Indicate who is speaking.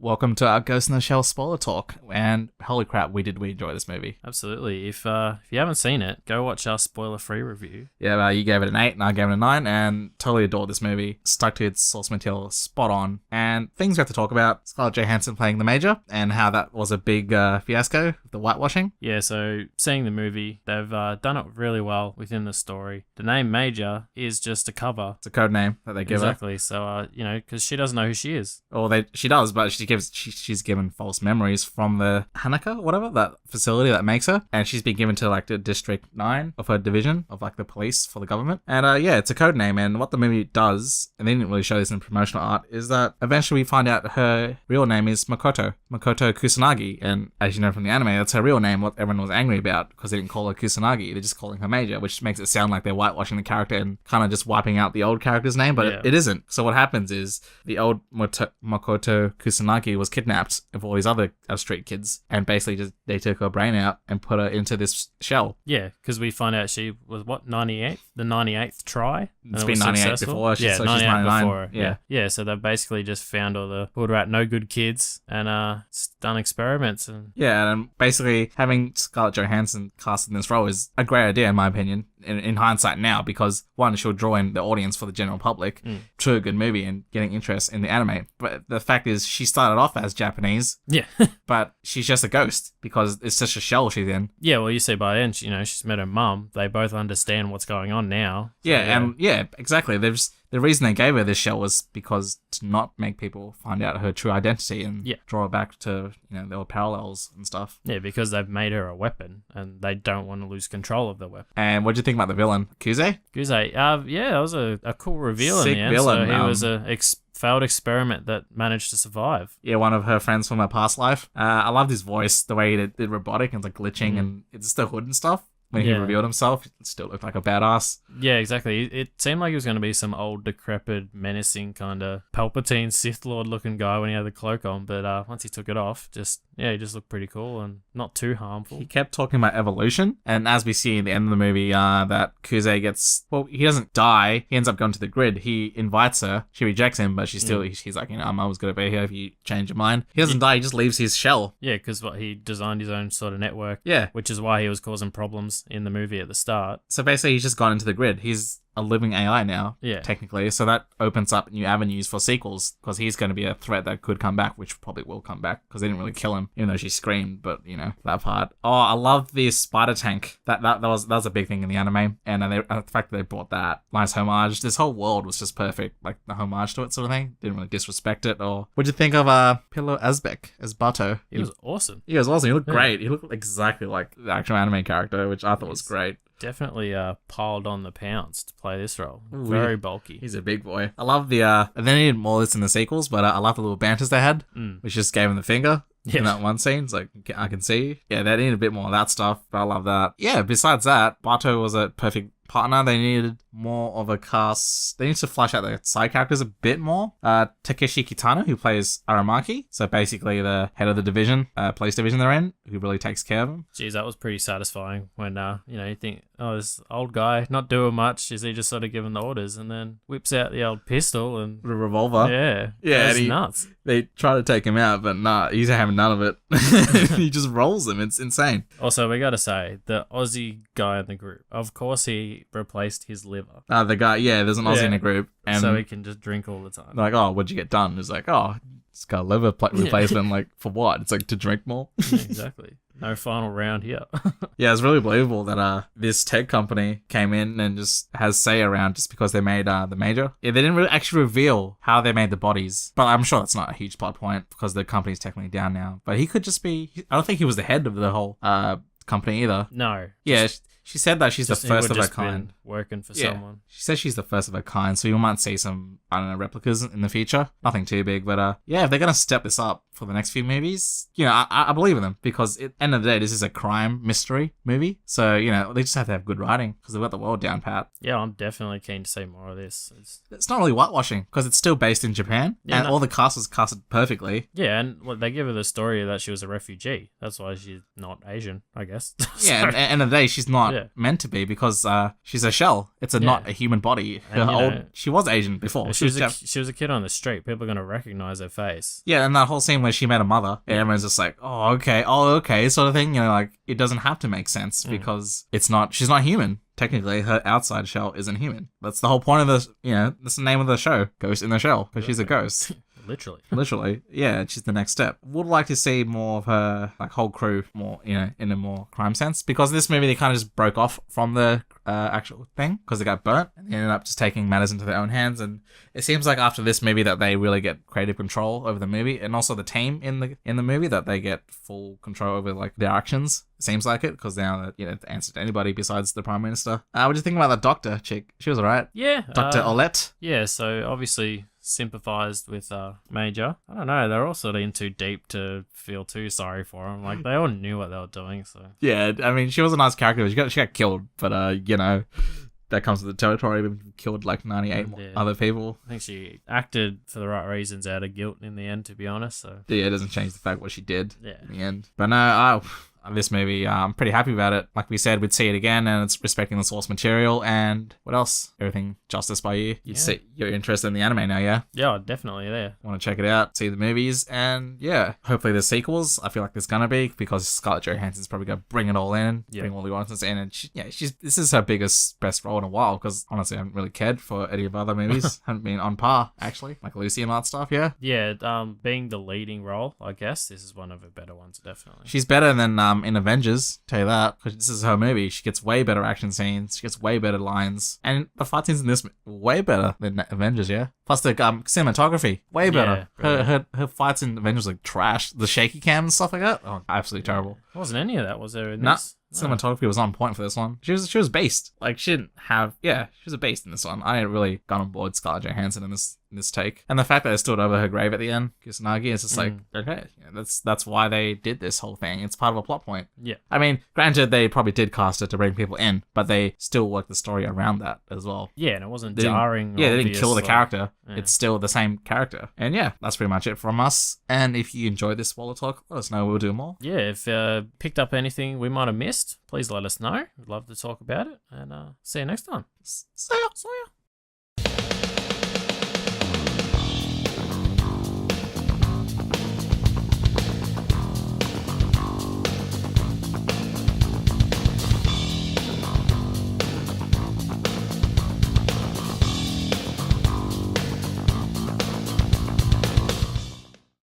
Speaker 1: welcome to our Ghost in the Shell spoiler talk. And holy crap, we enjoy this movie.
Speaker 2: Absolutely. If you haven't seen it, go watch our spoiler-free review.
Speaker 1: Yeah, you gave it an 8 and I gave it a 9 and totally adored this movie. Stuck to its source material spot on. And things we have to talk about, Scarlett Johansson playing the Major and how that was a big fiasco, the whitewashing.
Speaker 2: Yeah, so seeing the movie, they've done it really well within the story. The name Major is just a cover.
Speaker 1: It's a code name that they give her.
Speaker 2: Exactly. So, because she doesn't know who she is.
Speaker 1: Or she does, but she's given false memories from the Hanaka, whatever, that facility that makes her. And she's been given to like the District 9 of her division of like the police for the government. And it's a code name. And what the movie does, and they didn't really show this in promotional art, is that eventually we find out her real name is Makoto Kusanagi. And as you know from the anime, that's her real name, what everyone was angry about because they didn't call her Kusanagi. They're just calling her Major, which makes it sound like they're whitewashing the character and kind of just wiping out the old character's name, but it isn't. So what happens is the old Makoto Kusanagi was kidnapped with all these other street kids, and basically just they took her brain out and put her into this shell.
Speaker 2: Yeah, because we find out she was, 98th? The 98th try?
Speaker 1: It's been 98
Speaker 2: successful?
Speaker 1: before, so she's
Speaker 2: 98
Speaker 1: 99.
Speaker 2: before. Yeah, so they basically just found all the hood rat no good kids and done experiments.
Speaker 1: And basically having Scarlett Johansson cast in this role is a great idea in my opinion. In hindsight now, because one, she'll draw in the audience for the general public to a good movie and getting interest in the anime. But the fact is, she started off as Japanese, but she's just a ghost because it's such a shell she's in.
Speaker 2: Yeah, well, you see by then, she's met her mum. They both understand what's going on now. So,
Speaker 1: exactly. The reason they gave her this shell was because to not make people find out her true identity and draw her back to there were parallels and stuff.
Speaker 2: Yeah, because they've made her a weapon and they don't want to lose control of the weapon.
Speaker 1: And what do you think about the villain, Kuze?
Speaker 2: Kuze, that was a cool reveal in the end.
Speaker 1: Villain.
Speaker 2: So he was a failed experiment that managed to survive.
Speaker 1: Yeah, one of her friends from her past life. I loved his voice, the way he did robotic and it's like glitching and it's just the hood and stuff. When he revealed himself, it still looked like a badass.
Speaker 2: Yeah, exactly. It seemed like he was going to be some old, decrepit, menacing kind of Palpatine Sith Lord looking guy when he had the cloak on. But once he took it off, he just looked pretty cool and not too harmful.
Speaker 1: He kept talking about evolution. And as we see in the end of the movie, that Kuze he doesn't die. He ends up going to the grid. He invites her. She rejects him, but she's like, I'm always going to be here if you change your mind. He doesn't die. He just leaves his shell.
Speaker 2: Yeah, because he designed his own sort of network.
Speaker 1: Yeah.
Speaker 2: Which is why he was causing problems in the movie at the start.
Speaker 1: So basically he's just gone into the grid. He's a living AI now, technically. So that opens up new avenues for sequels because he's going to be a threat that could come back, which probably will come back because they didn't really kill him, even though she screamed. But that part. Oh, I love this spider tank. That was a big thing in the anime, and the fact that they brought that nice homage. This whole world was just perfect, like the homage to it, sort of thing. Didn't really disrespect it. Or what'd you think of Pillow Asbeck as Bato?
Speaker 2: He was awesome.
Speaker 1: He was awesome. He looked great. He looked exactly like the actual anime character, which I thought was great.
Speaker 2: Definitely piled on the pounds to play this role. Very bulky.
Speaker 1: He's a big boy. I love the they needed more of this in the sequels, but I love the little banters they had, which just gave him the finger. In that one scene, it's like, I can see. Yeah, they needed a bit more of that stuff, but I love that. Yeah, besides that, Bato was a perfect partner. They needed more of a cast. They need to flesh out the side characters a bit more. Takeshi Kitano, who plays Aramaki, so basically the head of the division, police division they're in, who really takes care of them.
Speaker 2: Geez, that was pretty satisfying when, you think, this old guy, not doing much, is he just sort of giving the orders, and then whips out the old pistol and...
Speaker 1: The revolver.
Speaker 2: Yeah, that's nuts.
Speaker 1: They try to take him out, but nah, he's having none of it. He just rolls them. It's insane.
Speaker 2: Also, we gotta say, the Aussie guy in the group, of course he replaced his liver.
Speaker 1: The guy, there's an Aussie in the group. And
Speaker 2: so he can just drink all the time.
Speaker 1: They're like, oh, what'd you get done? It's like, oh, it's got a liver replacement. Like, for what? It's like to drink more.
Speaker 2: Yeah, exactly. No final round here.
Speaker 1: Yeah, it's really believable that this tech company came in and just has say around just because they made the Major. Yeah, they didn't really actually reveal how they made the bodies, but I'm sure that's not a huge plot point because the company's technically down now. But he could just be... I don't think he was the head of the whole company either.
Speaker 2: No.
Speaker 1: Yeah, she said that she's the first of her kind.
Speaker 2: Working for someone.
Speaker 1: She says she's the first of her kind, so you might see some, replicas in the future. Nothing too big, but if they're going to step this up for the next few movies, I believe in them because at the end of the day, this is a crime mystery movie. So, they just have to have good writing because they've got the world down pat.
Speaker 2: Yeah, I'm definitely keen to see more of this.
Speaker 1: It's not really whitewashing because it's still based in Japan and all the cast is casted perfectly.
Speaker 2: Yeah, and they give her the story that she was a refugee. That's why she's not Asian, I guess.
Speaker 1: Yeah, and at the end of the day, she's not
Speaker 2: Yeah.
Speaker 1: meant to be because she's a shell. It's not a human body.
Speaker 2: And,
Speaker 1: She was Asian before.
Speaker 2: She was a kid on the street. People are going to recognize her face.
Speaker 1: Yeah, and that whole scene where she met a mother, everyone's just like, oh, okay, sort of thing. You know, like, it doesn't have to make sense because she's not human. Technically, her outside shell isn't human. That's the whole point of that's the name of the show, Ghost in the Shell, because she's a ghost. Literally. Yeah, she's the next step. Would like to see more of her, like, whole crew more, in a more crime sense. Because this movie, they kind of just broke off from the actual thing because they got burnt and they ended up just taking matters into their own hands. And it seems like after this movie that they really get creative control over the movie, and also the team in the movie, that they get full control over, like, their actions. It seems like it, because now that, to answer to anybody besides the Prime Minister. What do you think about the doctor chick? She was alright.
Speaker 2: Yeah.
Speaker 1: Dr. Olette.
Speaker 2: Yeah, so obviously sympathized with Major. I don't know, they're all sort of in too deep to feel too sorry for him. Like, they all knew what they were doing, so.
Speaker 1: Yeah, I mean, she was a nice character. She got killed, but that comes with the territory. We've killed like 98 other people.
Speaker 2: I think she acted for the right reasons out of guilt in the end, to be honest. So
Speaker 1: yeah, it doesn't change the fact what she did in the end. But no, this movie, I'm pretty happy about it. Like we said, we'd see it again, and it's respecting the source material. And what else? Everything justice by you. You're interested in the anime now, yeah?
Speaker 2: Yeah, definitely. There.
Speaker 1: Want to check it out, see the movies, and yeah, hopefully there's sequels. I feel like there's gonna be, because Scarlett Johansson's probably gonna bring it all in, bring all the audiences in, and this is her best role in a while. Because honestly, I haven't really cared for any of her other movies. Haven't been on par actually, like Lucy and all that stuff. Yeah.
Speaker 2: Yeah. Being the leading role, I guess this is one of her better ones, definitely.
Speaker 1: She's better than in Avengers, tell you that, because this is her movie. She gets way better action scenes, she gets way better lines, and the fight scenes in this way better than Avengers, yeah. Plus the cinematography, way better. Her fights in Avengers are like trash. The shaky cam and stuff like that, absolutely terrible.
Speaker 2: There wasn't any of that, was there? In this?
Speaker 1: Cinematography was on point for this one. She was based. Like, she didn't have... Yeah, she was a based in this one. I really got on board Scarlett Johansson in this take. And the fact that they stood over her grave at the end, Kusanagi, is just like, okay, that's why they did this whole thing. It's part of a plot point.
Speaker 2: Yeah.
Speaker 1: I mean, granted, they probably did cast it to bring people in, but they still worked the story around that as well.
Speaker 2: Yeah, and it wasn't jarring.
Speaker 1: Yeah, they didn't kill the character. Yeah. It's still the same character. And yeah, that's pretty much it from us. And if you enjoyed this Spoiler Talk, let us know. We'll do more.
Speaker 2: Yeah, if picked up anything we might have missed, please let us know. We'd love to talk about it. And see you next time.
Speaker 1: See ya.